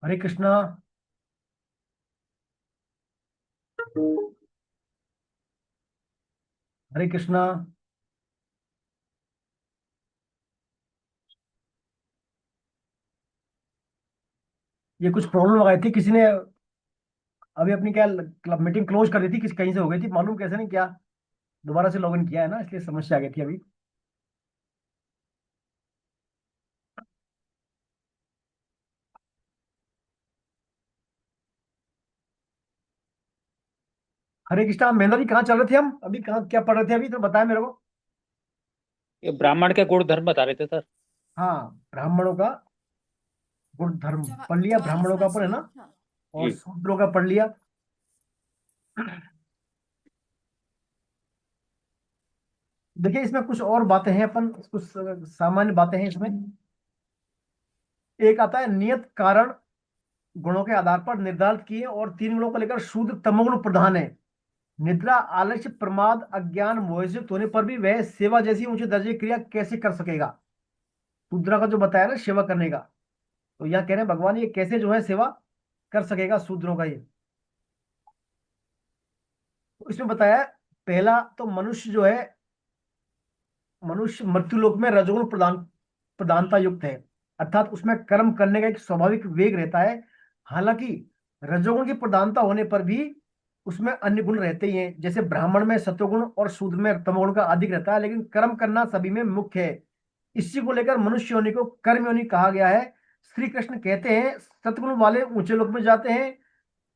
हरे कृष्णा। हरे कृष्णा। ये कुछ प्रॉब्लम आ गई थी किसी ने। अभी अपनी क्या क्लब मीटिंग क्लोज कर दी थी, किस कहीं से हो गई थी मालूम कैसे नहीं क्या। दोबारा से लॉगिन किया है ना, इसलिए समस्या आ गई थी अभी। हरे कृष्णा। महेंद्र जी कहाँ चल रहे थे हम अभी, कहाँ क्या पढ़ रहे थे अभी तो बताया मेरे को। ये ब्राह्मण के गुण धर्म बता रहे थे सर। हाँ, ब्राह्मणों का गुण धर्म पढ़ लिया, जवाहर ब्राह्मणों का पर है शास्त्री, ना। हाँ। और जी। शूद्रों का पढ़ लिया। देखिए इसमें कुछ और बातें हैं, अपन कुछ सामान्य बातें हैं इसमें। एक आता है नियत कारण गुणों के आधार पर निर्धारित किए, और तीन गुणों को लेकर शूद्र तमोगुण प्रधान है। निद्रा, आलस्य, प्रमाद, अज्ञान, मोह से युक्त होने पर भी वह सेवा जैसी ऊंचे दर्जे की क्रिया कैसे कर सकेगा। शूद्र का जो बताया ना सेवा करने का, तो यहाँ कह रहे हैं भगवान ये कैसे जो है सेवा कर सकेगा शूद्रों का ये। तो इसमें बताया, पहला तो मनुष्य जो है, मनुष्य मृत्युलोक में रजोगुण प्रधानता युक्त है। अर्थात उसमें कर्म करने का एक स्वाभाविक वेग रहता है। हालांकि रजोगुण की प्रधानता होने पर भी उसमें अन्य गुण रहते ही हैं, जैसे ब्राह्मण में सत्वगुण और शूद्र में तमोगुण का अधिक रहता है, लेकिन कर्म करना सभी में मुख्य है। इसी को लेकर मनुष्य योनि को कर्म योनि कहा गया है। श्री कृष्ण कहते हैं सत्गुण वाले ऊंचे लोक में जाते हैं,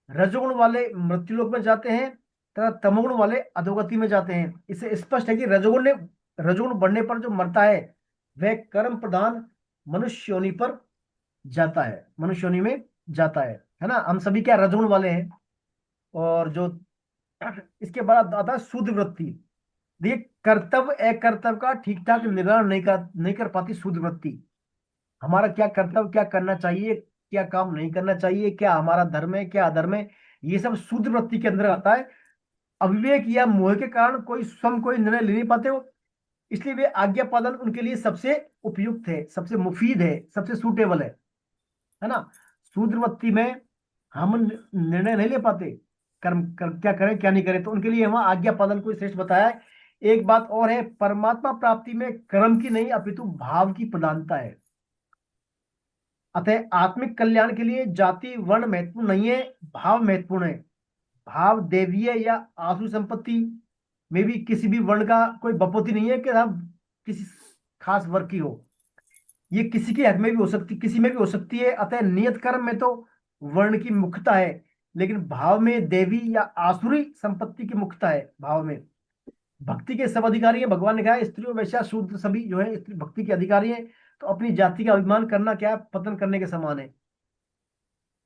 रजोगुण वाले मृत्युलोक में जाते हैं, तथा तमोगुण वाले अधोगति में जाते हैं। इससे स्पष्ट है कि रजोगुण बढ़ने पर जो मरता है वह कर्म प्रधान मनुष्य योनि पर जाता है, मनुष्य योनि में जाता है ना। हम सभी क्या रजोगुण वाले हैं। और जो इसके बाद आता है शुद्ध वृत्ति। देखिए कर्तव्य अकर्तव्य का ठीक ठाक निर्धारण नहीं कर पाती शुद्ध वृत्ति। हमारा क्या कर्तव्य, क्या करना चाहिए, क्या काम नहीं करना चाहिए, क्या हमारा धर्म है क्या अधर्म है, ये सब शुद्ध वृत्ति के अंदर आता है। अविवेक या मोह के कारण कोई निर्णय ले नहीं पाते हो, इसलिए वे आज्ञा पालन उनके लिए सबसे उपयुक्त है, सबसे मुफीद है, सबसे सूटेबल है ना। शुद्ध वृत्ति में हम निर्णय नहीं ले पाते, क्या करें क्या नहीं करें, तो उनके लिए वहां आज्ञा पालन को श्रेष्ठ बताया है। एक बात और है, परमात्मा प्राप्ति में कर्म की नहीं अपितु भाव की प्रधानता है। अतः आत्मिक कल्याण के लिए जाति वर्ण महत्वपूर्ण नहीं है, भाव महत्वपूर्ण है। भाव देवीय या आसु संपत्ति में भी किसी भी वर्ण का कोई बपौती नहीं है कि हम किसी खास वर्ग की हो। ये किसी के हक में भी हो सकती, किसी में भी हो सकती है। अतः नियत कर्म में तो वर्ण की मुख्यता है, लेकिन भाव में देवी या आसुरी संपत्ति की मुख्यता है। भाव में भक्ति के सब अधिकारी हैं, भगवान ने कहा है स्त्री और वैश्य शूद्र सभी जो है स्त्री भक्ति के अधिकारी हैं। तो अपनी जाति का अभिमान करना क्या है, पतन करने के समान है।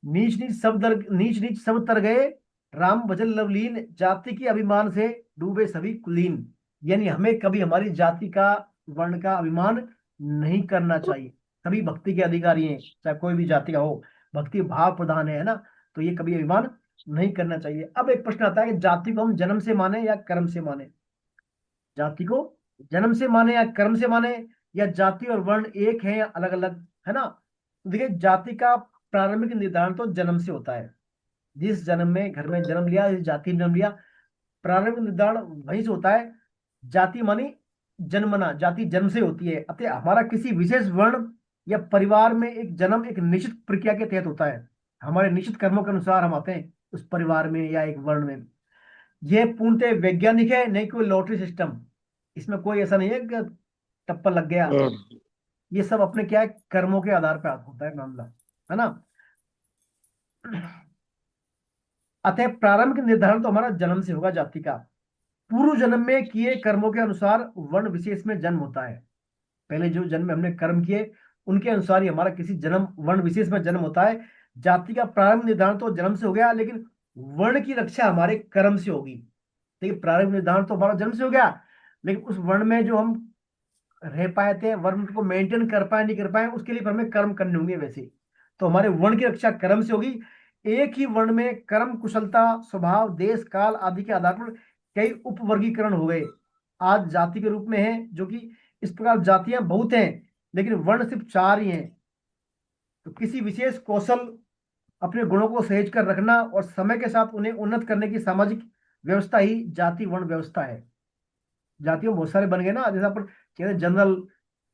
नीच नीच सब तर गए, राम भजन लवलीन, जाति के अभिमान से डूबे सभी कुलीन। यानी हमें कभी हमारी जाति का, वर्ण का अभिमान नहीं करना चाहिए। सभी भक्ति के अधिकारी हैं, चाहे कोई भी जाति का हो, भक्ति भाव प्रधान है ना। तो ये कभी अभिमान नहीं करना चाहिए। अब एक प्रश्न आता है कि जाति को हम जन्म से माने या कर्म से माने। जाति को जन्म से माने या कर्म से माने, या जाति और वर्ण एक है या अलग अलग, है ना। तो देखिए जाति का प्रारंभिक निर्धारण तो जन्म से होता है। जिस जन्म में घर में जन्म लिया, जिस जाति में जन्म लिया, प्रारंभिक निर्धारण वहीं से होता है। जाति मानी जन्मना, जाति जन्म से होती है। अतः हमारा किसी विशेष वर्ण या परिवार में एक जन्म एक निश्चित प्रक्रिया के तहत होता है। हमारे निश्चित कर्मों के अनुसार हम आते हैं उस परिवार में या एक वर्ण में। यह पूर्णतः वैज्ञानिक है, नहीं कोई लॉटरी सिस्टम। इसमें कोई ऐसा नहीं है कि टप्पा लग गया। ये सब अपने क्या है, कर्मों के आधार पर होता है मामला, है ना। अतः प्रारंभिक निर्धारण तो हमारा जन्म से होगा जाति का। पूर्व जन्म में किए कर्मों के अनुसार वर्ण विशेष में जन्म होता है। पहले जो जन्म में हमने कर्म किए उनके अनुसार ही हमारा किसी जन्म वर्ण विशेष में जन्म होता है। जाति का प्रारंभ निर्धारण तो जन्म से हो गया, लेकिन वर्ण की रक्षा हमारे कर्म से होगी। देखिए प्रारंभ निर्धारण तो हमारा जन्म से हो गया, लेकिन उस वर्ण में जो हम रह पाए थे, वर्ण को मेंटेन कर पाए नहीं कर पाए, उसके लिए हमें कर्म करने होंगे वैसे। तो हमारे वर्ण की रक्षा कर्म से होगी। एक ही वर्ण में कर्म कुशलता, स्वभाव, देश काल आदि के आधार पर कई उपवर्गीकरण हो गए। आज जाति के रूप में है, जो कि इस प्रकार जातियां बहुत हैं, लेकिन वर्ण सिर्फ चार ही हैं। तो किसी विशेष कौशल अपने गुणों को सहेज कर रखना और समय के साथ उन्हें उन्नत करने की सामाजिक व्यवस्था ही जाति वर्ण व्यवस्था है। जातियों बहुत सारे बन गए ना, जैसे अपन कहते हैं जनरल,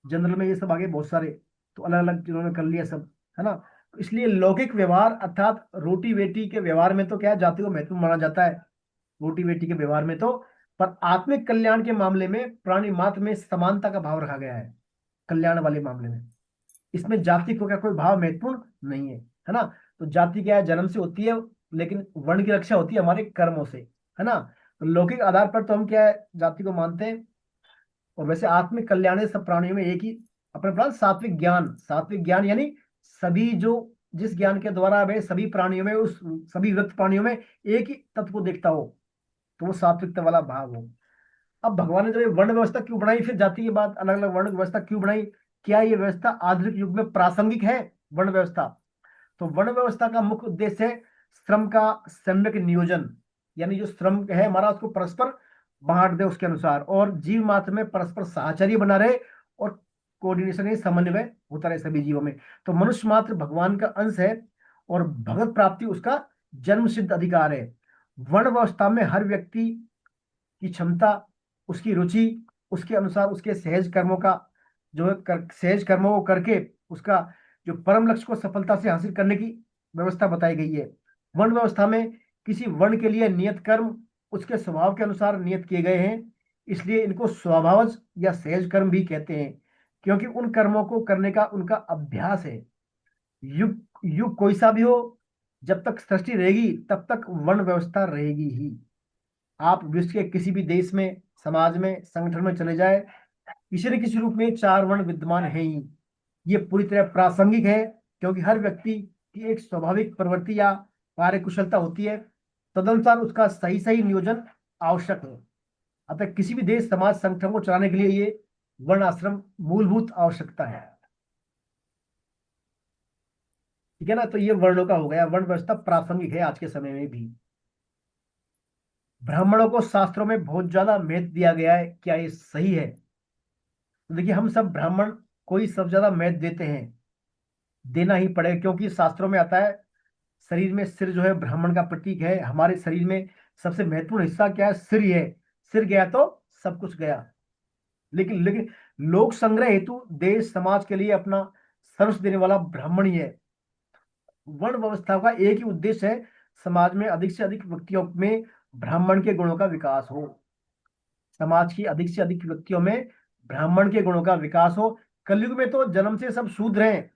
जनरल में ये सब आगे बहुत सारे, तो अलग अलग जिन्होंने कर लिया सब, है ना। तो इसलिए लौकिक व्यवहार अर्थात रोटी बेटी के व्यवहार में तो क्या है, जाति को महत्व माना जाता है, रोटी बेटी के व्यवहार में तो। पर आत्मिक कल्याण के मामले में प्राणी मात्र में समानता का भाव रखा गया है। कल्याण वाले मामले में इसमें जाति को क्या कोई भाव महत्वपूर्ण नहीं है ना। तो जाति क्या है, जन्म से होती है, लेकिन वर्ण की रक्षा होती है हमारे कर्मों से, है ना। तो लौकिक आधार पर तो हम क्या है, जाति को मानते हैं। और वैसे आत्मिक कल्याण है सब प्राणियों में एक ही अपने पास सात्विक ज्ञान, सात्विक ज्ञान यानी सभी जो, जिस ज्ञान के द्वारा वे सभी प्राणियों में, उस सभी व्यक्त प्राणियों में एक ही तत्व को देखता हो, तो वो सात्विकता वाला भाव हो। अब भगवान ने जब ये वर्ण व्यवस्था क्यों बनाई, फिर जाति के बाद अलग अलग वर्ण व्यवस्था क्यों बनाई, क्या ये व्यवस्था आधुनिक युग में प्रासंगिक है वर्ण व्यवस्था? तो वर्ण व्यवस्था का मुख्य उद्देश्य है श्रम का सम्यक नियोजन, यानी जो श्रम है हमारा उसको परस्पर बांट दे उसके अनुसार, और जीव मात्र में परस्पर साहचर्य बना रहे, और कोऑर्डिनेशन या समन्वय होता रहे सभी जीवों में। तो मनुष्य मात्र भगवान का अंश है और भगवत प्राप्ति उसका जन्म सिद्ध अधिकार है। वर्ण व्यवस्था में हर व्यक्ति की क्षमता, उसकी रुचि, उसके अनुसार उसके सहज कर्मों का जो है सहज कर्मों को करके उसका जो परम लक्ष्य को सफलता से हासिल करने की व्यवस्था बताई गई है। वर्ण व्यवस्था में किसी वर्ण के लिए नियत कर्म उसके स्वभाव के अनुसार नियत किए गए हैं, इसलिए इनको स्वभावज या सहज कर्म भी कहते हैं, क्योंकि उन कर्मों को करने का उनका अभ्यास है। युग युग कोई सा भी हो, जब तक सृष्टि रहेगी तब तक वर्ण व्यवस्था रहेगी ही। आप विश्व के किसी भी देश में, समाज में, संगठन में चले जाए, किसी न किसी रूप में चार वर्ण विद्यमान है ही। ये पूरी तरह प्रासंगिक है, क्योंकि हर व्यक्ति की एक स्वाभाविक प्रवृत्ति या कार्य कुशलता होती है, तदनुसार उसका सही सही नियोजन आवश्यक है। अतः किसी भी देश समाज संगठन को चलाने के लिए ये वर्ण आश्रम मूलभूत आवश्यकता है। ठीक है ना। तो ये वर्णों का हो गया, वर्ण व्यवस्था प्रासंगिक है आज के समय में भी। ब्राह्मणों को शास्त्रों में बहुत ज्यादा महत्व दिया गया है, क्या ये सही है? तो देखिए, हम सब ब्राह्मण को ही सब ज्यादा महत्व देते हैं, देना ही पड़ेगा, क्योंकि शास्त्रों में आता है शरीर में सिर जो है ब्राह्मण का प्रतीक है। हमारे शरीर में सबसे महत्वपूर्ण हिस्सा क्या है, सिर ही है। सिर गया तो सब कुछ गया। लेकिन लेकिन लोक संग्रह हेतु देश समाज के लिए अपना सर्वस्व देने वाला ब्राह्मण ही है। वर्ण व्यवस्था का एक ही उद्देश्य है, समाज में अधिक से अधिक व्यक्तियों में ब्राह्मण के गुणों का विकास हो। समाज की अधिक से अधिक व्यक्तियों में ब्राह्मण के गुणों का विकास हो। कलयुग में तो जन्म से सब शूद्र हैं,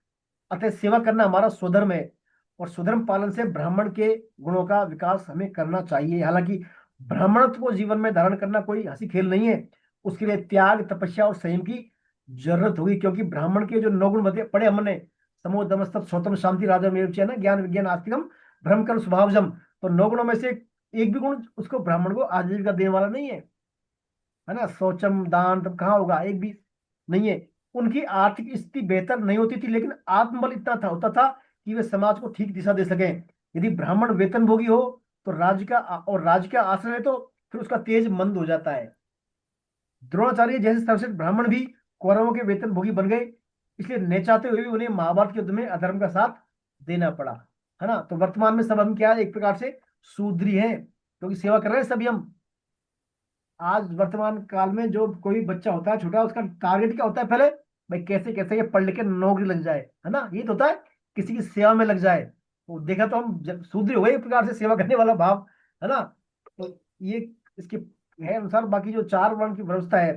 अतः सेवा करना हमारा स्वधर्म है, और स्वधर्म पालन से ब्राह्मण के गुणों का विकास हमें करना चाहिए। हालांकि ब्राह्मणत्व को जीवन में धारण करना कोई हंसी खेल नहीं है, उसके लिए त्याग, तपस्या और संयम की जरूरत होगी, क्योंकि ब्राह्मण के जो 9 गुण बते पढ़े हमने, समो दम स्तप शौतम शांति राजम एवं च, ना ज्ञान विज्ञान आस्तिकम भ्रम कर्म स्वभावजम। तो 9 गुणों में से एक भी गुण उसको ब्राह्मण को आजीविका देने वाला नहीं है ना। शौचम दान तब कहाँ होगा, एक भी नहीं है। उनकी आर्थिक स्थिति बेहतर नहीं होती थी, लेकिन आत्मबल इतना था होता था कि वे समाज को ठीक दिशा दे सके। यदि ब्राह्मण वेतनभोगी हो तो राज्य का, और राज्य का आश्रय है, तो फिर उसका तेज मंद हो जाता है। द्रोणाचार्य जैसे सर्वश्रेष्ठ ब्राह्मण भी कौरवों के वेतनभोगी बन गए, इसलिए न चाहते हुए भी उन्हें महाभारत के युद्ध में अधर्म का साथ देना पड़ा, है ना। तो वर्तमान में सब हम क्या है, एक प्रकार से शूद्री हैं, क्योंकि सेवा कर रहे हैं सभी हम। आज वर्तमान काल में जो कोई बच्चा होता है छोटा, उसका टारगेट क्या होता है पहले, भाई कैसे कैसे ये पढ़ लिख के नौकरी लग जाए, है ना। ये तो होता है किसी की सेवा में लग जाए। तो देखा तो हम शूद्र हो गए एक प्रकार से, सेवा करने वाला भाव, है ना। तो ये इसके है अनुसार बाकी जो चार वर्ण की व्यवस्था है,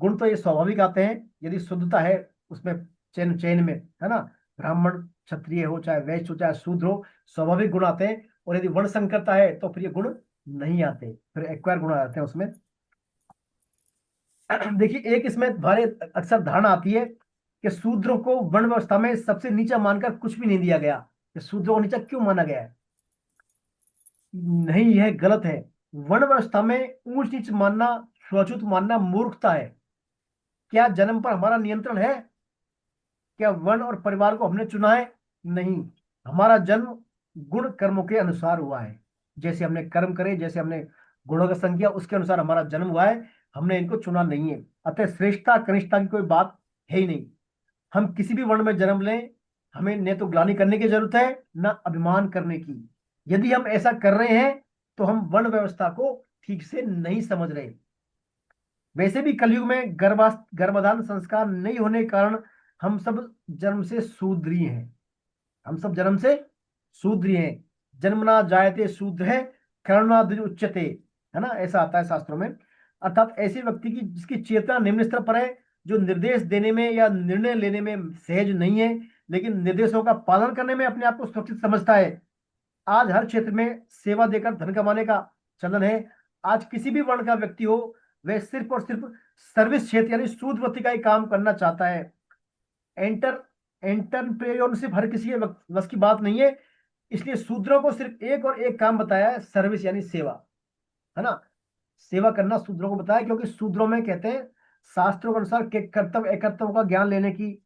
गुण तो ये स्वाभाविक आते हैं यदि शुद्धता है उसमें, चैन चैन में, है ना। ब्राह्मण क्षत्रिय हो चाहे वैश्य हो चाहे शूद्र हो, स्वाभाविक गुण आते हैं। और यदि वर्ण संकरता है तो फिर ये गुण नहीं आते, फिर एक्वायर गुण आ जाते हैं उसमें। देखिए, एक इसमें भारी अक्सर धारणा आती है कि शूद्रों को वर्ण व्यवस्था में सबसे नीचा मानकर कुछ भी नहीं दिया गया। कि शूद्रों को नीचा क्यों माना गया है? नहीं, यह गलत है। वर्ण व्यवस्था में ऊंच नीच मानना, छुआछूत मानना मूर्खता है। क्या जन्म पर हमारा नियंत्रण है? क्या वर्ण और परिवार को हमने चुना है? नहीं, हमारा जन्म गुण कर्मों के अनुसार हुआ है। जैसे हमने कर्म करे, जैसे हमने गुणों का संग किया, उसके अनुसार हमारा जन्म हुआ है, हमने इनको चुना नहीं है। अतः श्रेष्ठता कनिष्ठता की कोई बात है ही नहीं। हम किसी भी वर्ण में जन्म लें, हमें न तो ग्लानि करने की जरूरत है, न अभिमान करने की। यदि हम ऐसा कर रहे हैं तो हम वर्ण व्यवस्था को ठीक से नहीं समझ रहे। वैसे भी कलयुग में गर्भाधान संस्कार नहीं होने के कारण हम सब जन्म से शूद्र ही हैं। हम सब जन्म से शूद्र ही हैं। जन्मना जायते शूद्र है, कर्मणा द्विज उच्यते, है ना, ऐसा आता है शास्त्रों में। अर्थात ऐसे व्यक्ति की जिसकी चेतना निम्न स्तर पर है, जो निर्देश देने में या निर्णय लेने में सहज नहीं है, लेकिन निर्देशों का पालन करने में अपने आप को सुरक्षित समझता है। आज हर क्षेत्र में सेवा देकर धन कमाने का चलन है। आज किसी भी वर्ण का व्यक्ति हो, वह सिर्फ और सिर्फ सर्विस क्षेत्र यानी शूद्रवृत्ति का ही काम करना चाहता है। एंटर एंटरप्रेन्योरशिप हर किसी के बस की बात नहीं है। इसलिए शूद्रों को सिर्फ एक और एक काम बताया है, सर्विस यानी सेवा, है ना। सेवा करना शूद्रों को बताया, क्योंकि शूद्रों में कहते हैं शास्त्रों के अनुसार के कर्तव्य अकर्तव्यों का ज्ञान लेने की,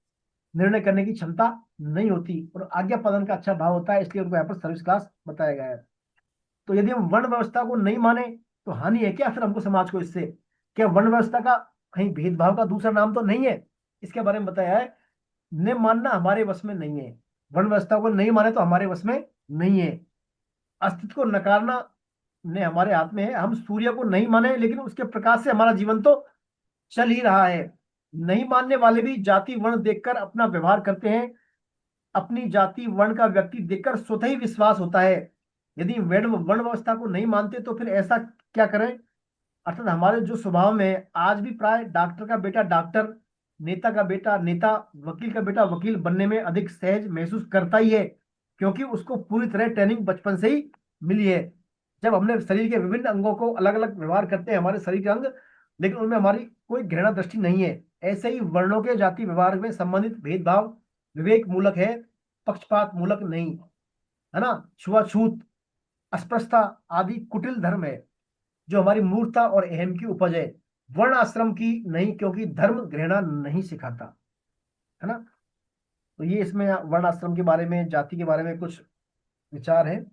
निर्णय करने की क्षमता नहीं होती, और आज्ञा पालन का अच्छा भाव होता है, इसलिए उनको यहाँ पर सर्विस क्लास बताया गया है। तो यदि हम वर्ण व्यवस्था को नहीं माने तो हानि है क्या फिर हमको समाज को इससे? क्या वर्ण व्यवस्था का कहीं भेदभाव का दूसरा नाम तो नहीं है? इसके बारे में बताया है, ने मानना हमारे वश में नहीं है। वर्ण व्यवस्था को नहीं माने तो हमारे वश में नहीं है। अस्तित्व को नकारना ने हमारे हाथ में है। हम सूर्य को नहीं माने, लेकिन उसके प्रकाश से हमारा जीवन तो चल ही रहा है। नहीं मानने वाले भी जाति वर्ण देखकर अपना व्यवहार करते हैं। अपनी जाति वर्ण का व्यक्ति देखकर स्वतः ही विश्वास होता है। यदि वर्ण वर्ण व्यवस्था को नहीं मानते तो फिर ऐसा क्या करें? अर्थात हमारे जो स्वभाव में है, आज भी प्राय डॉक्टर का बेटा डॉक्टर, नेता का बेटा नेता, वकील का बेटा वकील बनने में अधिक सहज महसूस करता ही है, क्योंकि उसको पूरी तरह ट्रेनिंग बचपन से ही मिली है। जब हमने शरीर के विभिन्न अंगों को अलग अलग व्यवहार करते हैं हमारे शरीर के अंग, लेकिन उनमें हमारी कोई घृणा दृष्टि नहीं है। ऐसे ही वर्णों के जाति व्यवहार में संबंधित भेदभाव विवेक मूलक है, पक्षपात मूलक नहीं, है ना। छुआछूत, अस्पृश्यता आदि कुटिल धर्म है, जो हमारी मूर्खता और अहम की उपज है, वर्ण आश्रम की नहीं, क्योंकि धर्म घृणा नहीं सिखाता, है ना। तो ये इसमें वर्ण आश्रम के बारे में, जाति के बारे में कुछ विचार है।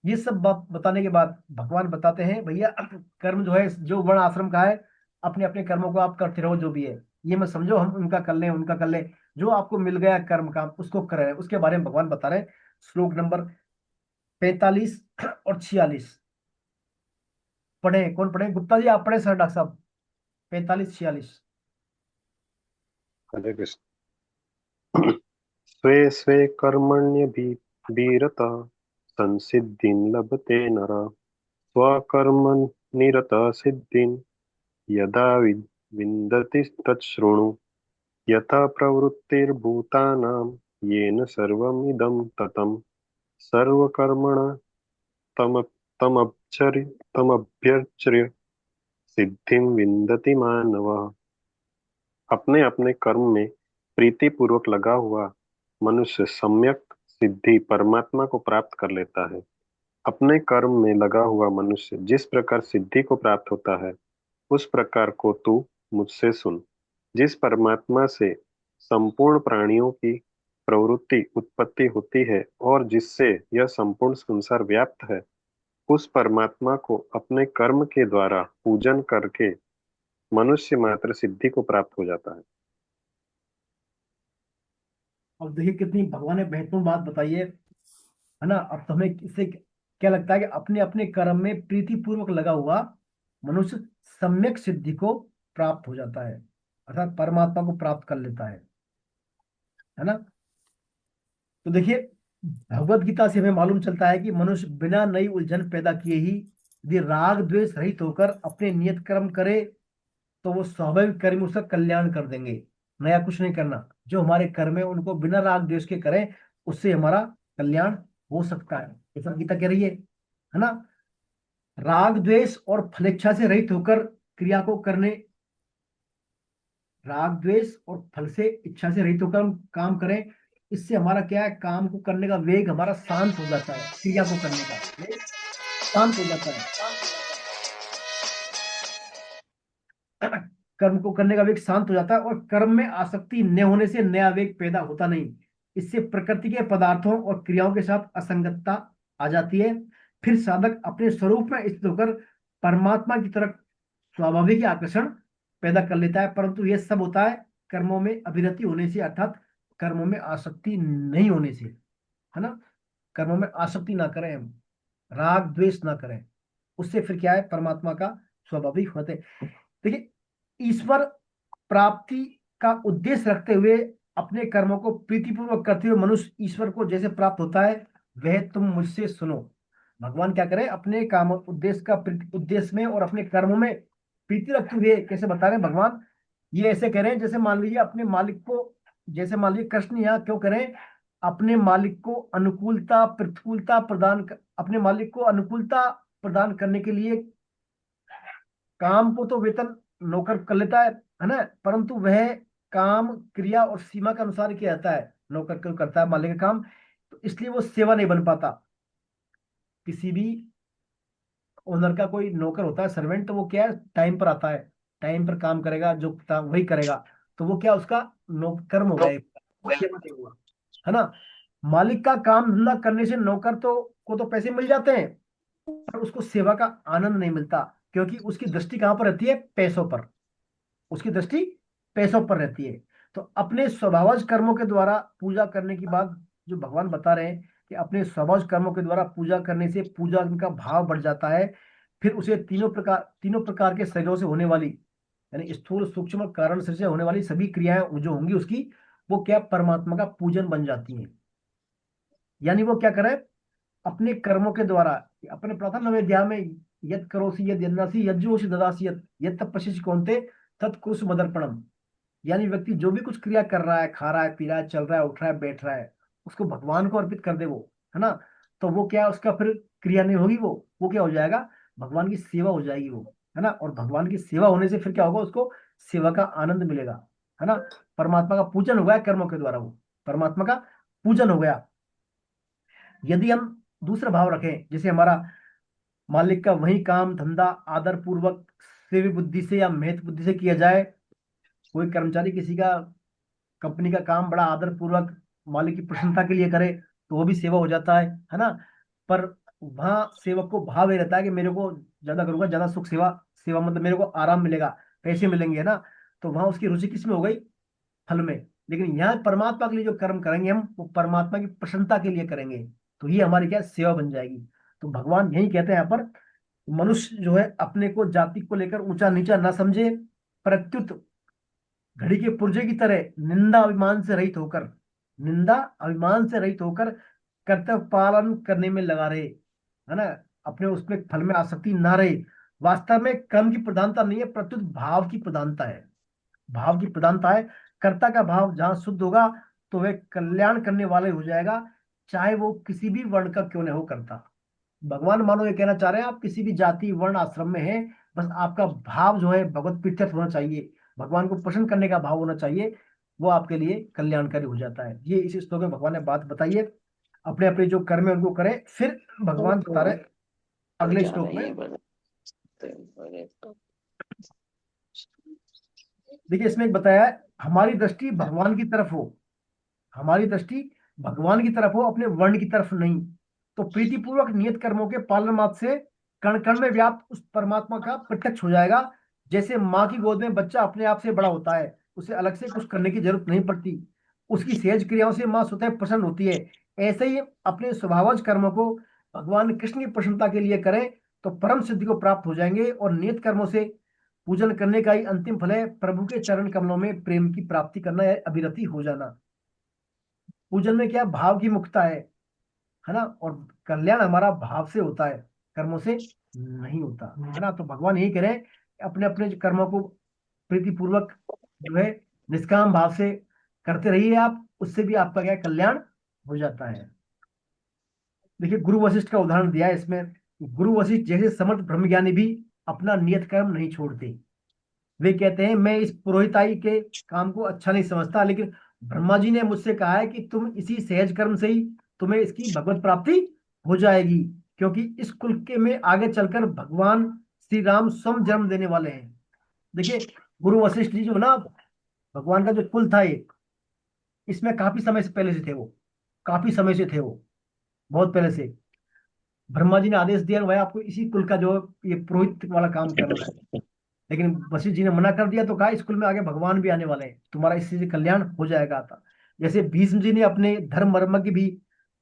ये सब बात बताने के बाद भगवान बताते हैं, भैया कर्म जो है, जो वर्ण आश्रम का है, अपने अपने कर्मों को आप करते रहो, जो भी है ये मत समझो हम उनका कर लें उनका कर लें। जो आपको मिल गया कर्म काम उसको करें, उसके बारे में भगवान बता रहे हैं। श्लोक नंबर 45 और 46 पढ़े, कौन पढ़े? गुप्ता जी आप पढ़े सर, डॉक्टर साहब, 45 46। हरे कृष्ण। स्वे स्वे कर्मण्यभिरतः संसिद्धिं लभते नरः स्वकर्मनिरतः सिद्धिं यदा विन्दति तच्छृणु यथा प्रवृत्तिर्भूतानां येन सर्वमिदं ततं सर्वकर्मणा तम तमभ्यर्च्य सिद्धिं विन्दति मानवः। अपने अपने कर्म में प्रीति पूर्वक लगा हुआ मनुष्य सम्यक सिद्धि परमात्मा को प्राप्त कर लेता है। अपने कर्म में लगा हुआ मनुष्य जिस प्रकार सिद्धि को प्राप्त होता है, उस प्रकार को तू मुझसे सुन। जिस परमात्मा से संपूर्ण प्राणियों की प्रवृत्ति उत्पत्ति होती है और जिससे यह संपूर्ण संसार व्याप्त है, उस परमात्मा को अपने कर्म के द्वारा पूजन करके मनुष्य मात्र सिद्धि को प्राप्त हो जाता है। अब देखिए कितनी भगवान ने महत्वपूर्ण बात बताई है ना। अब तो हमें इससे क्या लगता है कि अपने अपने कर्म में प्रीति पूर्वक लगा हुआ मनुष्य सम्यक सिद्धि को प्राप्त हो जाता है, अर्थात परमात्मा को प्राप्त कर लेता है ना। तो देखिए भगवत गीता से हमें मालूम चलता है कि मनुष्य बिना नई उलझन पैदा किए ही यदि राग द्वेष रहित होकर अपने नियत कर्म करे, तो वो स्वाभाविक कर्म उसका कल्याण कर देंगे। नया कुछ नहीं करना, जो हमारे कर्म है उनको बिना राग द्वेष के करें, उससे हमारा कल्याण हो सकता है, ऐसा गीता कह रही है ना। राग द्वेष और फलेच्छा से रहित होकर क्रिया को करने, राग द्वेष और फल से इच्छा से रहित होकर हम काम करें, इससे हमारा क्या है, काम को करने का वेग हमारा शांत हो जाता है, क्रिया को करने का वेग शांत हो जाता है। कर्म को करने का वेग शांत हो जाता है, और कर्म में आसक्ति न होने से नया वेग पैदा होता नहीं। इससे प्रकृति के पदार्थों और क्रियाओं के साथ असंगतता आ जाती है। फिर साधक अपने स्वरूप में स्थित होकर परमात्मा की तरफ स्वाभाविक ही आकर्षण पैदा कर लेता है। परंतु यह सब होता है कर्मों में अभिरति होने से, अर्थात कर्मों में आसक्ति नहीं होने से, है ना, कर्मों में आसक्ति ना करें हम, राग द्वेष ना करें, उससे फिर क्या है, परमात्मा का स्वाभाविक होते। देखिए, ईश्वर प्राप्ति का उद्देश्य रखते हुए अपने कर्मों को प्रीतिपूर्वक करते हुए मनुष्य ईश्वर को जैसे प्राप्त होता है, वह तुम मुझसे सुनो। भगवान क्या करें, अपने काम उद्देश्य का उद्देश्य में और अपने कर्मों में प्रीति रखते हुए कैसे बता रहे हैं भगवान, ये ऐसे कह रहे हैं जैसे मान लीजिए अपने मालिक को, जैसे मान लीजिए कृष्ण यहाँ क्यों करें, अपने मालिक को अनुकूलता प्रतिकूलता अपने मालिक को अनुकूलता प्रदान करने के लिए, काम को तो वेतन नौकर कर लेता है ना, परंतु वह काम क्रिया और सीमा के अनुसार किया जाता है, नौकर क्यों करता है मालिक का काम, तो इसलिए वो सेवा नहीं बन पाता। किसी भी ओनर का कोई नौकर होता है सर्वेंट, तो वो क्या है, टाइम पर आता है, टाइम पर काम करेगा, जो काम वही करेगा, तो वो क्या, उसका कर्म हो गया, सेवा नहीं हुआ, है ना। मालिक का काम धंधा करने से नौकर को तो पैसे मिल जाते हैं, पर उसको सेवा का आनंद नहीं मिलता, क्योंकि उसकी दृष्टि कहाँ पर रहती है, पैसों पर, उसकी दृष्टि पैसों पर रहती है। तो अपने स्वभावज कर्मों के द्वारा पूजा करने की बात जो भगवान बता रहे हैं, कि अपने स्वभावज कर्मों के द्वारा पूजा करने से पूजा का भाव बढ़ जाता है, फिर उसे तीनों प्रकार के शरीरों से होने वाली, यानी स्थूल सूक्ष्म और कारण शरीर से होने वाली सभी क्रियाएं जो होंगी उसकी, वो क्या, परमात्मा का पूजन बन जाती हैं। यानी वो क्या करे, अपने कर्मों के द्वारा, अपने प्रथम अध्याय में, यद करोसि यद यन्नासि यज्जोषि ददासि यद तपस्यसि कौन्ते तत्कुरुष मदर्पणम। यानी व्यक्ति जो भी कुछ क्रिया कर रहा है, खा रहा है, पी रहा है, चल रहा है, उठ रहा है, बैठ रहा है, उसको भगवान को अर्पित कर दे वो, है ना, तो वो क्या है, उसका फिर क्रिया नहीं होगी, वो क्या हो जाएगा, भगवान की सेवा हो जाएगी वो, है ना। और भगवान की सेवा होने से फिर क्या होगा, उसको सेवा का आनंद मिलेगा, है ना। परमात्मा का पूजन हो गया कर्मों के द्वारा, वो परमात्मा का पूजन हो गया। यदि हम दूसरा भाव रखें, जैसे हमारा मालिक का वही काम धंधा आदर पूर्वक सेवी बुद्धि से या महत्व बुद्धि से किया जाए, कोई कर्मचारी किसी का कंपनी का काम बड़ा आदर पूर्वक मालिक की प्रसन्नता के लिए करे, तो वो भी सेवा हो जाता है ना। पर वहां सेवक को भाव ये रहता है कि मेरे को ज्यादा करूंगा, ज्यादा सुख सेवा, सेवा मतलब मेरे को आराम मिलेगा, पैसे मिलेंगे, है ना, तो वहां उसकी रुचि किस में हो गई, फल में। लेकिन यहाँ परमात्मा के लिए जो कर्म करेंगे हम, वो परमात्मा की प्रसन्नता के लिए करेंगे, तो ये हमारी क्या सेवा बन जाएगी। तो भगवान यही कहते हैं यहाँ पर, मनुष्य जो है अपने को जाति को लेकर ऊंचा नीचा ना समझे, प्रत्युत घड़ी के पुर्जे की तरह निंदा अभिमान से रहित होकर कर्तव्य पालन करने में लगा रहे, है ना, अपने उसमें फल में आसक्ति ना रहे। वास्तव में कर्म की प्रधानता नहीं है, प्रत्युत भाव की प्रधानता है, भाव की प्रधानता है। कर्ता का भाव जहां शुद्ध होगा, तो वह कल्याण करने वाले हो जाएगा, चाहे वो किसी भी वर्ण का क्यों न हो करता। भगवान मानो ये कहना चाह रहे हैं, आप किसी भी जाति वर्ण आश्रम में हैं, बस आपका भाव जो है भगवत प्रीत्यर्थ होना चाहिए, भगवान को प्रसन्न करने का भाव होना चाहिए, वो आपके लिए कल्याणकारी हो जाता है। ये इस श्लोक में भगवान ने बात बताई है। अपने अपने जो कर्म है उनको करें, फिर भगवान बता रहे हैं अगले श्लोक में। देखिए, इसमें एक बताया है, हमारी दृष्टि भगवान की तरफ हो, हमारी दृष्टि भगवान की तरफ हो, अपने वर्ण की तरफ नहीं। तो प्रीतिपूर्वक नियत कर्मों के पालन मात्र से कण कण में व्याप्त उस परमात्मा का प्रत्यक्ष हो जाएगा। जैसे माँ की गोद में बच्चा अपने आप से बड़ा होता है, उसे अलग से कुछ करने की जरूरत नहीं पड़ती, उसकी सहज क्रियाओं से माँ स्वतः प्रसन्न होती है। ऐसे ही अपने स्वभावज कर्मों को भगवान कृष्ण की प्रसन्नता के लिए करें, तो परम सिद्धि को प्राप्त हो जाएंगे। और नियत कर्मों से पूजन करने का ही अंतिम फल है प्रभु के चरण कमलों में प्रेम की प्राप्ति करना है, अभिरति हो जाना। पूजन में क्या, भाव की मुक्ता है ना, और कल्याण हमारा भाव से होता है, कर्मों से नहीं होता, है ना। तो भगवान यही कह रहे हैं, अपने अपने कर्मों को प्रीतिपूर्वक जो है निष्काम भाव से करते रहिए आप, उससे भी आपका क्या कल्याण हो जाता है। देखिए, गुरु वशिष्ठ का उदाहरण दिया है इसमें। गुरु वशिष्ठ जैसे समर्थ ब्रह्मज्ञानी भी अपना नियत कर्म नहीं छोड़ते। वे कहते हैं, मैं इस पुरोहिताई के काम को अच्छा नहीं समझता, लेकिन ब्रह्मा जी ने मुझसे कहा है कि तुम इसी सहज कर्म से ही तुम्हें इसकी भगवत प्राप्ति हो जाएगी, क्योंकि इस कुल के में आगे चलकर भगवान श्री राम स्वयं जन्म देने वाले हैं। देखिए, गुरु वशिष्ठ जी जो ना, भगवान का जो कुल था ये, इसमें काफी समय से पहले से थे वो, काफी समय से थे वो, बहुत पहले से ब्रह्मा जी ने आदेश दिया भाई आपको इसी कुल का जो ये पुरोहित वाला काम करना है। लेकिन वशिष्ठ जी ने मना कर दिया, तो कहा, स्कूल में आगे भगवान भी आने वाले हैं, तुम्हारा इससे कल्याण हो जाएगा था। जैसे भीष्म जी ने अपने धर्ममर्मज्ञ भी,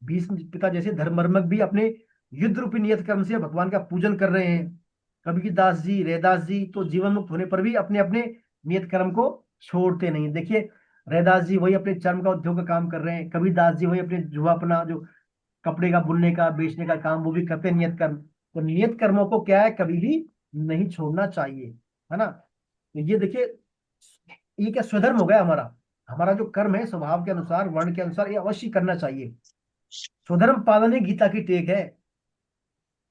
भीष्म पिता जैसे धर्ममर्मज्ञ भी अपने युद्ध रूपी नियत कर्म से भगवान का पूजन कर रहे हैं। कबीर दास जी, रैदास जी तो जीवन मुक्त होने पर भी अपने अपने नियत कर्म को छोड़ते नहीं। देखिए, रैदास जी वही अपने चर्म का उद्योग का काम कर रहे हैं, कबीर दास जी वही अपने जो अपना जो कपड़े का बुनने का बेचने का काम वो भी करते हैं, नियत कर्म। तो नियत कर्मों को क्या है, कभी भी नहीं छोड़ना चाहिए, है ना। तो ये देखिए, ये क्या स्वधर्म हो गया हमारा। हमारा जो कर्म है स्वभाव के अनुसार, वर्ण के अनुसार, ये अवश्य करना चाहिए। स्वधर्म पालन ही गीता की टेक है।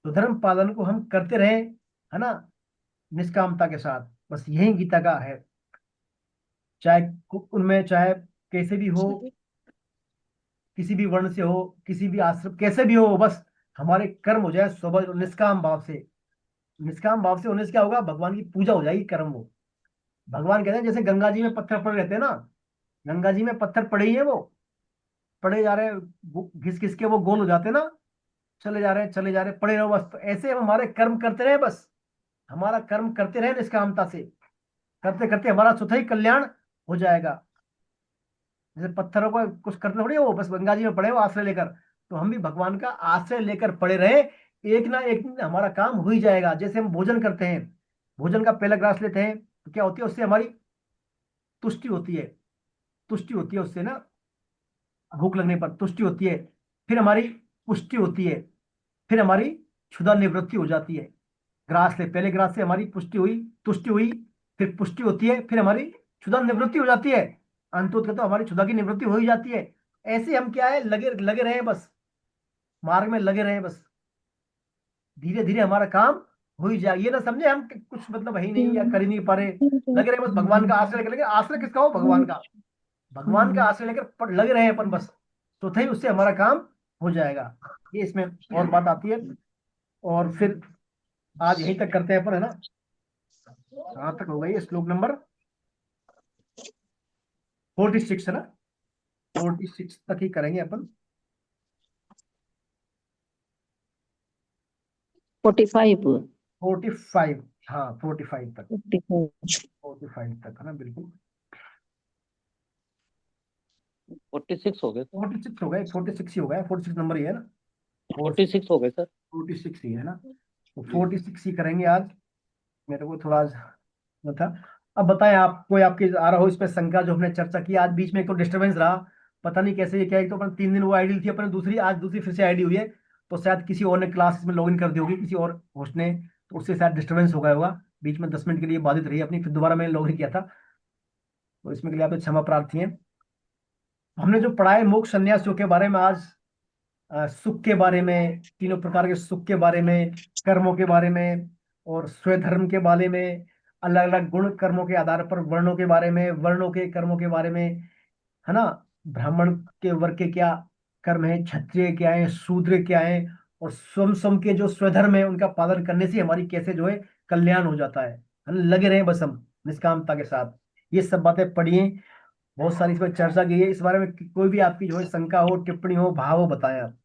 स्वधर्म पालन को हम करते रहें, है ना, निष्कामता के साथ, बस यही गीता का है। चाहे उनमें चाहे कैसे भी हो, किसी भी वर्ण से हो, किसी भी आश्रम कैसे भी हो, बस हमारे कर्म हो जाए स्वभाव निष्काम भाव से। निष्काम भाव से होने से क्या होगा, भगवान की पूजा हो जाएगी, कर्म वो। भगवान कहते हैं जैसे गंगा जी में पत्थर पड़े रहते हैं ना, गंगा जी में पत्थर पड़े ही है वो, पड़े जा रहे हैं, घिस घिस के वो गोल हो जाते हैं ना, चले जा रहे हैं चले जा रहे हैं, पड़े रहो बस। तो ऐसे हम हमारे कर्म करते रहे बस, हमारा कर्म करते रहे निष्कामता से, करते करते हमारा स्वतः ही कल्याण हो जाएगा। जैसे पत्थरों को कुछ करते थोड़ी है, वो बस गंगा जी में पड़े हो आश्रय लेकर। तो हम भी भगवान का आश्रय लेकर पड़े रहे, एक ना एक दिन हमारा काम हो ही जाएगा। जैसे हम भोजन करते हैं, भोजन का पहला ग्रास लेते हैं तो क्या होती है, उससे हमारी तुष्टि होती है, तुष्टि होती है उससे ना, भूख लगने पर तुष्टि होती है। फिर हमारी पुष्टि होती है, फिर हमारी क्षुधा निवृत्ति हो जाती है। ग्रास ले, पहले ग्रास से हमारी पुष्टि हुई, तुष्टि हुई, फिर पुष्टि होती है, फिर हमारी क्षुधा निवृत्ति हो जाती है। अंततः तो हमारी क्षुधा की निवृत्ति हो ही जाती है। ऐसे हम क्या है, लगे लगे रहे बस, मार्ग में लगे रहे बस, धीरे धीरे हमारा काम हो ही जाए। ये ना समझे हम कि कुछ मतलब है ही नहीं या कर ही नहीं पा रहे, लगे रहे बस भगवान का आश्रय लेकर। लगे आश्रय किसका हो, भगवान का। भगवान का आश्रय लेकर लगे रहे अपन बस, तो ही उससे हमारा काम हो जाएगा। ये इसमें और बात आती है। और फिर आज यहीं तक करते हैं अपन, है ना। कहाँ तक हो गई, श्लोक नंबर 46 है ना, 46 तक ही करेंगे अपन। 45। 45, हाँ 45 तक, 45। 45 तक है ना, बिल्कुल। 46 हो गए सर। 46 हो गए, 46 ही हो गए, 46 नंबर ही है ना, 46 हो गए सर। 46 ही है ना। तो 46 ही करेंगे आज। मेरे को थोड़ा आज वो था। अब बताएं, आप कोई आपकी आ रहा हो इस पे शंका, जो हमने चर्चा की आज। बीच में एक तो डिस्टरबेंस रहा, पता नहीं कैसे ये क्या, एक तो अपन 3 दिन वो आईडी थी अपने, दूसरी आज दूसरी फिर से आईडी हुई है। तो शायद किसी और ने क्लास में लॉग इन कर दी होगी, किसी और होस्ट ने, तो उससे शायद डिस्टरबेंस हो गया होगा। बीच में 10 मिनट के लिए बाधित रही अपनी, फिर दोबारा मैंने लॉग इन किया था। तो इसमें के लिए आपसे क्षमा प्रार्थी है। हमने जो पढ़ा है मोक्ष संन्यास योग के बारे में आज, सुख के बारे में, तीनों प्रकार के सुख के बारे में, कर्मों के बारे में, और स्वधर्म के बारे में, अलग अलग गुण कर्मों के आधार पर वर्णों के बारे में, वर्णों के कर्मों के बारे में, है ना। ब्राह्मण के वर्ग के क्या कर्म है, क्षत्रिय क्या है, शूद्र क्या है, और स्वम स्वम के जो स्वधर्म है उनका पालन करने से हमारी कैसे जो है कल्याण हो जाता है ना? लगे रहे बस हम निष्कामता के साथ। ये सब बातें पढ़िए, बहुत सारी इस पर चर्चा की है। इस बारे में कोई भी आपकी जो है शंका हो, टिप्पणी हो, भाव हो, बताएं आप।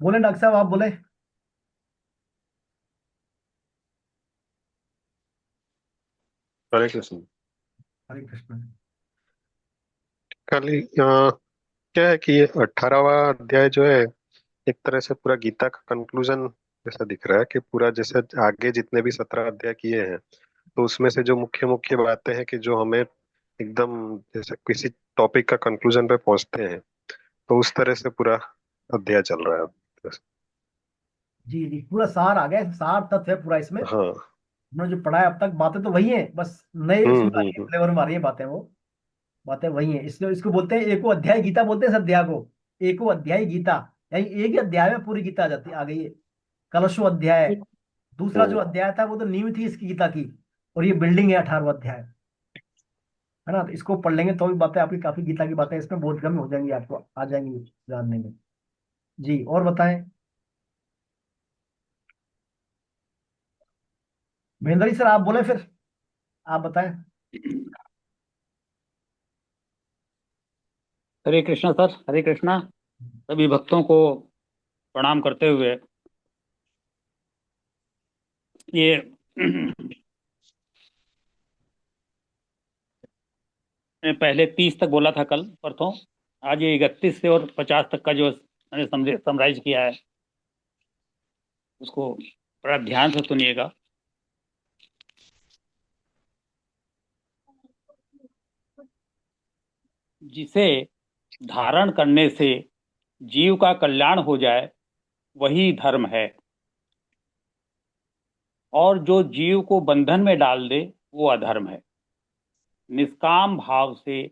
बोले डॉक्टर साहब, आप बोले। हरे कृष्ण। हरे कृष्ण। खाली क्या है कि ये 18वां अध्याय जो है एक तरह से पूरा गीता का कंक्लूजन जैसा दिख रहा है, कि पूरा जैसे आगे जितने भी 17 अध्याय किए हैं, तो उसमें से जो मुख्य मुख्य बातें हैं कि जो हमें एकदम जैसे किसी टॉपिक का कंक्लूजन पे पहुंचते हैं, तो उस तरह से पूरा अध्याय चल रहा है। जी जी, पूरा सार आ गया, सार तत्व है पूरा इसमें। हाँ। हमने जो पढ़ा है अब तक, बातें तो वही हैं, बस नए उसमें आ रही है, फ्लेवर में आ रही है बातें, वो बातें वही हैं। इसलिए इसको बोलते हैं एको अध्याय गीता, बोलते हैं इस अध्याय को एको अध्याय गीता। यानी एक ही अध्याय में पूरी गीता आ जाती आ गई है। कलशो अध्याय, दूसरा जो हम्म। अध्याय था वो तो नींव थी इसकी गीता की, और ये बिल्डिंग है 18वां अध्याय, है ना। तो इसको पढ़ लेंगे तो भी बातें आपकी, काफी गीता की बातें इसमें बोधगम्य हो जाएंगी, आपको आ जाएंगी जानने में। जी, और बताएं। महेंद्र जी सर, आप बोले फिर, आप बताएं। हरे कृष्णा सर, हरे कृष्णा। सभी भक्तों को प्रणाम करते हुए ये मैंने पहले 30 तक बोला था कल परसों। आज ये 31 से और 50 तक का जो मैंने समराइज किया है उसको बड़ा ध्यान से सुनिएगा। जिसे धारण करने से जीव का कल्याण हो जाए वही धर्म है, और जो जीव को बंधन में डाल दे वो अधर्म है। निष्काम भाव से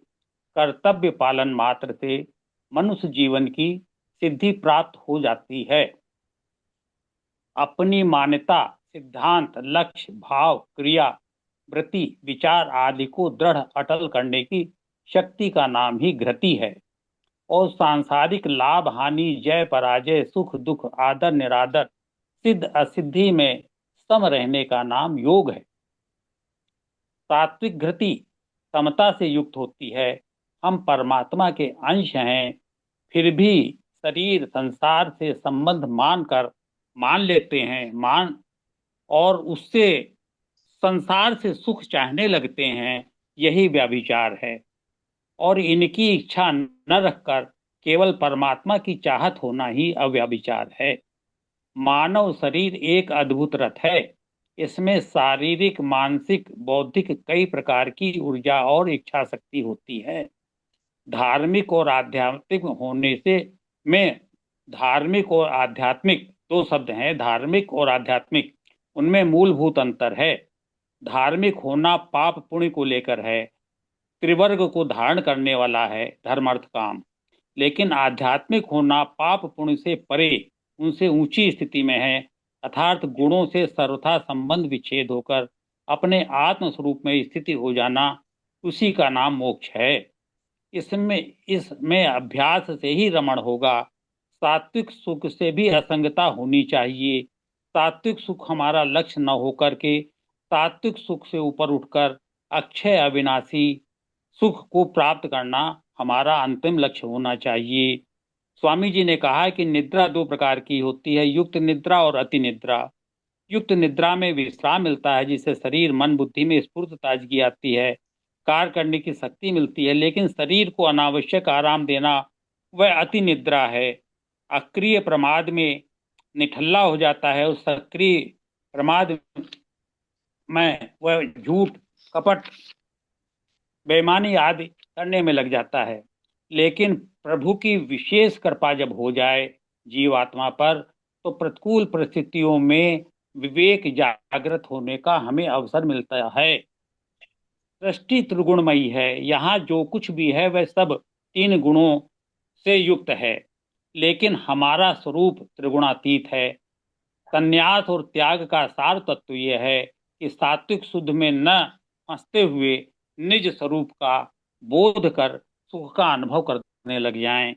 कर्तव्य पालन मात्र से मनुष्य जीवन की सिद्धि प्राप्त हो जाती है। अपनी मान्यता, सिद्धांत, लक्ष्य, भाव, क्रिया, वृत्ति, विचार आदि को दृढ़ अटल करने की शक्ति का नाम ही घृति है, और सांसारिक लाभ हानि, जय पराजय, सुख दुख, आदर निरादर, सिद्ध असिद्धि में सम रहने का नाम योग है। सात्विक घृति समता से युक्त होती है। हम परमात्मा के अंश हैं, फिर भी शरीर संसार से संबंध मान लेते हैं, और उससे संसार से सुख चाहने लगते हैं। यही व्यभिचार है, और इनकी इच्छा न रखकर केवल परमात्मा की चाहत होना ही अव्यभिचार है। मानव शरीर एक अद्भुत रथ है। इसमें शारीरिक, मानसिक, बौद्धिक कई प्रकार की ऊर्जा और इच्छा शक्ति होती है। धार्मिक और आध्यात्मिक होने से में धार्मिक और आध्यात्मिक दो शब्द हैं, धार्मिक और आध्यात्मिक, उनमें मूलभूत अंतर है। धार्मिक होना पाप पुण्य को लेकर है, त्रिवर्ग को धारण करने वाला है, धर्म अर्थ काम। लेकिन आध्यात्मिक होना पाप पुण्य से परे, उनसे ऊंची स्थिति में है, अर्थात गुणों से सर्वथा संबंध विच्छेद होकर अपने आत्म स्वरूप में स्थिति हो जाना, उसी का नाम मोक्ष है। इसमें अभ्यास से ही रमण होगा। सात्विक सुख से भी असंगता होनी चाहिए। सात्विक सुख हमारा लक्ष्य न होकर के सात्विक सुख से ऊपर उठकर अक्षय अविनाशी सुख को प्राप्त करना हमारा अंतिम लक्ष्य होना चाहिए। स्वामी जी ने कहा कि निद्रा दो प्रकार की होती है, युक्त निद्रा और अति निद्रा। युक्त निद्रा में विश्राम मिलता है, जिससे शरीर मन बुद्धि में स्फूर्त ताजगी आती है, कार्य करने की शक्ति मिलती है। लेकिन शरीर को अनावश्यक आराम देना वह अति निद्रा है। अक्रिय प्रमाद में निठल्ला हो जाता है, और सक्रिय प्रमाद में वह झूठ, कपट, बेईमानी आदि करने में लग जाता है। लेकिन प्रभु की विशेष कृपा जब हो जाए जीवात्मा पर, तो प्रतिकूल परिस्थितियों में विवेक जागृत होने का हमें अवसर मिलता है। सृष्टि त्रिगुणमयी है। यहाँ जो कुछ भी है वह सब तीन गुणों से युक्त है, लेकिन हमारा स्वरूप त्रिगुणातीत है। संन्यास और त्याग का सार तत्व यह है कि सात्विक शुद्ध में न फंसते हुए निज स्वरूप का बोध कर सुख का अनुभव करने लग जाएं।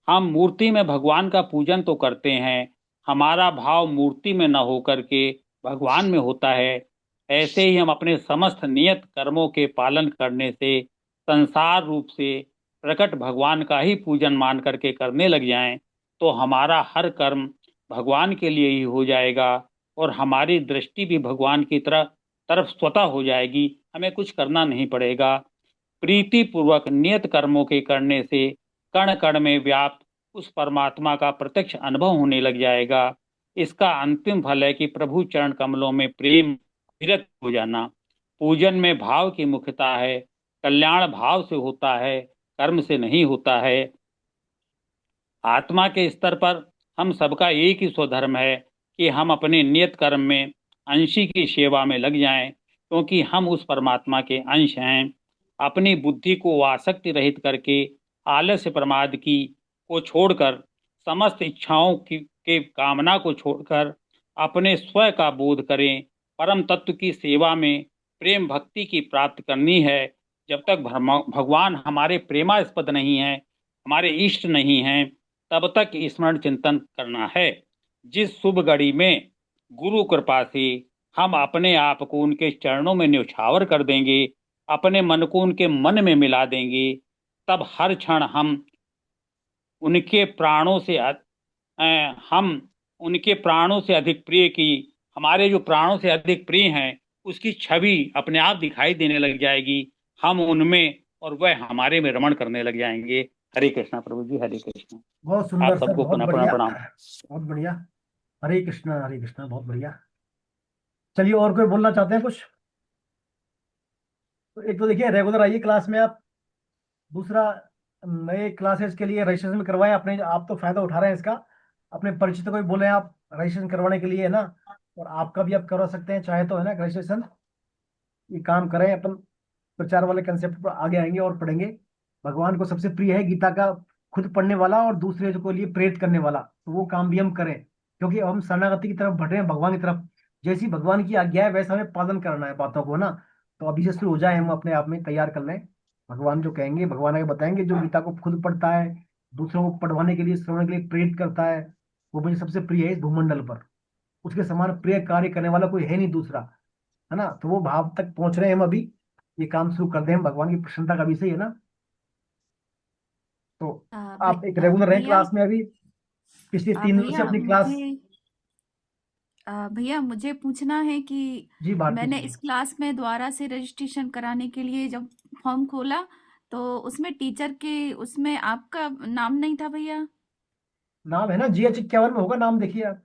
हम मूर्ति में भगवान का पूजन तो करते हैं, हमारा भाव मूर्ति में न होकर के भगवान में होता है। ऐसे ही हम अपने समस्त नियत कर्मों के पालन करने से संसार रूप से प्रकट भगवान का ही पूजन मान करके करने लग जाएं, तो हमारा हर कर्म भगवान के लिए ही हो जाएगा, और हमारी दृष्टि भी भगवान की तरफ स्वतः हो जाएगी। हमें कुछ करना नहीं पड़ेगा। प्रीति पूर्वक नियत कर्मों के करने से कण कण में व्याप्त उस परमात्मा का प्रत्यक्ष अनुभव होने लग जाएगा। इसका अंतिम फल है कि प्रभु चरण कमलों में प्रेम विरत हो जाना। पूजन में भाव की मुख्यता है। कल्याण भाव से होता है, कर्म से नहीं होता है। आत्मा के स्तर पर हम सबका एक ही स्वधर्म है कि हम अपने नियत कर्म में अंशी की सेवा में लग जाएं, क्योंकि हम उस परमात्मा के अंश हैं। अपनी बुद्धि को आसक्ति रहित करके आलस्य प्रमाद की को छोड़कर, समस्त इच्छाओं के कामना को छोड़कर अपने स्व का बोध करें। परम तत्व की सेवा में प्रेम भक्ति की प्राप्त करनी है। जब तक भगवान हमारे प्रेमास्पद नहीं है, हमारे इष्ट नहीं हैं, तब तक स्मरण चिंतन करना है। जिस शुभ घड़ी में गुरु कृपा से हम अपने आप को उनके चरणों में न्यौछावर कर देंगे, अपने मन को उनके मन में मिला देंगे, तब हर क्षण हम उनके प्राणों से अधिक प्रिय की हमारे जो प्राणों से अधिक प्रिय हैं उसकी छवि अपने आप दिखाई देने लग जाएगी, हम उनमें और वह हमारे में रमण करने लग जाएंगे। हरे कृष्णा प्रभु जी, हरे कृष्णा। बहुत आप सुंदर सर, सबको बहुत पुनः पुनः बढ़िया, प्रणाम। बहुत बढ़िया। हरे कृष्णा, हरे कृष्णा, बहुत बढ़िया। चलिए, और कोई बोलना चाहते हैं कुछ? तो एक तो देखिए, रेगुलर आइए क्लास में आप। दूसरा, नए क्लासेस के लिए रजिस्ट्रेशन करवाएं अपने, आप तो फायदा उठा रहे हैं इसका। अपने परिचितों को भी बोले आप रजिस्ट्रेशन करवाने के लिए, है ना। और आपका भी आप करवा सकते हैं चाहे तो, है ना, रजिस्ट्रेशन। ये काम करें अपन, प्रचार वाले कंसेप्ट पर आगे आएंगे और पढ़ेंगे। भगवान को सबसे प्रिय है गीता का खुद पढ़ने वाला और दूसरे को लिए प्रेरित करने वाला, तो वो काम भी हम करें, क्योंकि हम शरणागति की तरफ बढ़ रहे हैं, भगवान की तरफ। जैसी भगवान की आज्ञा है वैसा हमें पालन करना है बातों को, ना। तो अभी से शुरू हो जाए, हम अपने आप में तैयार कर लें। भगवान जो कहेंगे, भगवान आगे बताएंगे, जो गीता को खुद पढ़ता है, दूसरों को पढ़वाने के लिए, श्रवण के लिए प्रेरित करता है, वो मुझे सबसे प्रिय है इस भूमंडल पर। उसके समान प्रिय कार्य करने वाला कोई है नहीं दूसरा, है ना। तो वो भाव तक पहुंच रहे हैं हम अभी। ये काम शुरू कर दें हम, भगवान की प्रसन्नता का विषय है ना। तो आप एक रेगुलर रहे भैया क्लास में अभी, पिछले 3 दिनों से भैया अपनी क्लास। मुझे भैया मुझे पूछना है कि जी भारती मैंने जी। इस क्लास में दोबारा से रजिस्ट्रेशन कराने के लिए जब फॉर्म खोला तो उसमें टीचर के उसमें आपका नाम नहीं था भैया। नाम है ना, GH 51 में होगा नाम, देखिए आप।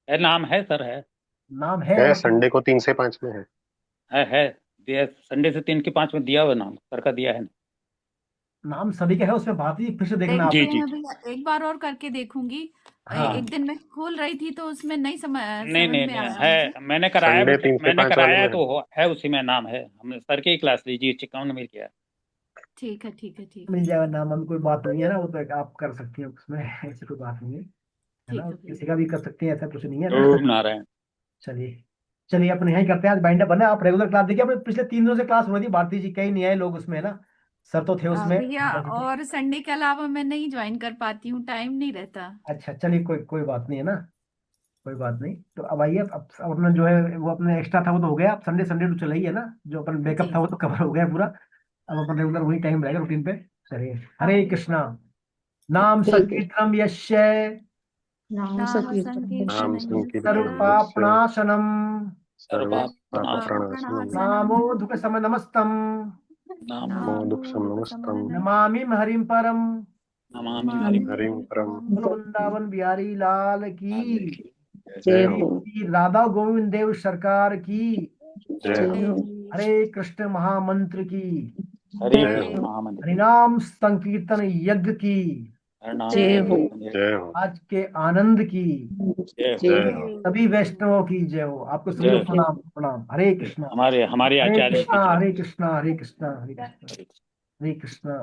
है, नाम है सर, है। नाम है है, मतलब। संडे को 3 से 5 में है। है दिया, संडे से 3 के 5 में दिया हुआ, नाम सर का दिया है ना। नाम सभी का है उसमें, भारती जी फिर से देखना आप। देखते जी जी हैं जी। भैया, एक बार और करके देखूंगी। एक हाँ, दिन मैं खोल रही थी तो उसमें नहीं नहीं समझ नहीं में नहीं, आया मुझे। है, मैंने कराया संडे बेटा, 3 से 5 वाले है में है। तो है, उसी में नाम है, हमने सर की ही क्लास ली जी, चिकाउन में किया। ठीक है ठीक है ठीक मिल है जाएगा नाम, हम कोई बात नहीं है ना, वो तो आप कर सकती हैं उसमें ऐसी कोई बात नहीं है ना। ठीक है किसी भैया। का भी कर सकती हैं, ऐसा कुछ नहीं है ना। ओम नारायण। चलिए, चलिए अपन यहीं करते हैं आज, बाइंड अप बना। आप रेगुलर क्लास देखिए, अपने पिछले 3 दिनों से क्लास हो रही थी, भारती जी कई नहीं आए लोग उसमें, है ना। सर तो थे उसमें, भैया भारती जी। और संडे के अलावा मैं नहीं ज्वाइन कर पाती हूँ, टाइम नहीं रहता। अच्छा, चलिए, कोई कोई बात नहीं है ना। कोई बात नहीं, तो अब आइए। अब अपना जो है वो अपने एक्स्ट्रा था वो तो हो गया, अब संडे संडे तो चला ही है ना। जो अपन बैकअप जी था वो जी। तो कवर हो गया पूरा। अब अपन रेगुलर वही टाइम रहेगा रूटीन पे। चलिए, हरे कृष्णा। नाम ठीक है। संकीर्तनम यस्य नाम नाम संकीर्तन नाम संकीर्तन सर्व संकीर्तनं यस्य पापनाशनम, सर्वपापनाशनम, सर्वपापप्रणाशनम् नामो दुख समनमस्तम, नाम नमो दुःखसमनमस्तं नमामि हरिम परम। नमामि नमामि हरिं। हरिं परम्। बोलो वृंदावन बिहारी लाल की, जय जय हो। हो, श्री राधा गोविंद देव सरकार की, जय हो, जय हो। हरे कृष्ण महामंत्र की, हरे जय कृष्ण हो, महामंत्र। हरिनाम संकीर्तन यज्ञ की, हरिनाम जय हो। संकीर्तन। जय हो, आज के आनंद की, जय हो। जय जय हो। हो। सभी वैष्णवों की जय हो। आपको सभी को जय। जय प्रणाम प्रणाम। हरे कृष्णा, हमारे हमारे हरे आचार्य की कृष्णा, जय। हरे कृष्णा, हरे कृष्णा, हरे कृष्णा, हरे हरे कृष्णा।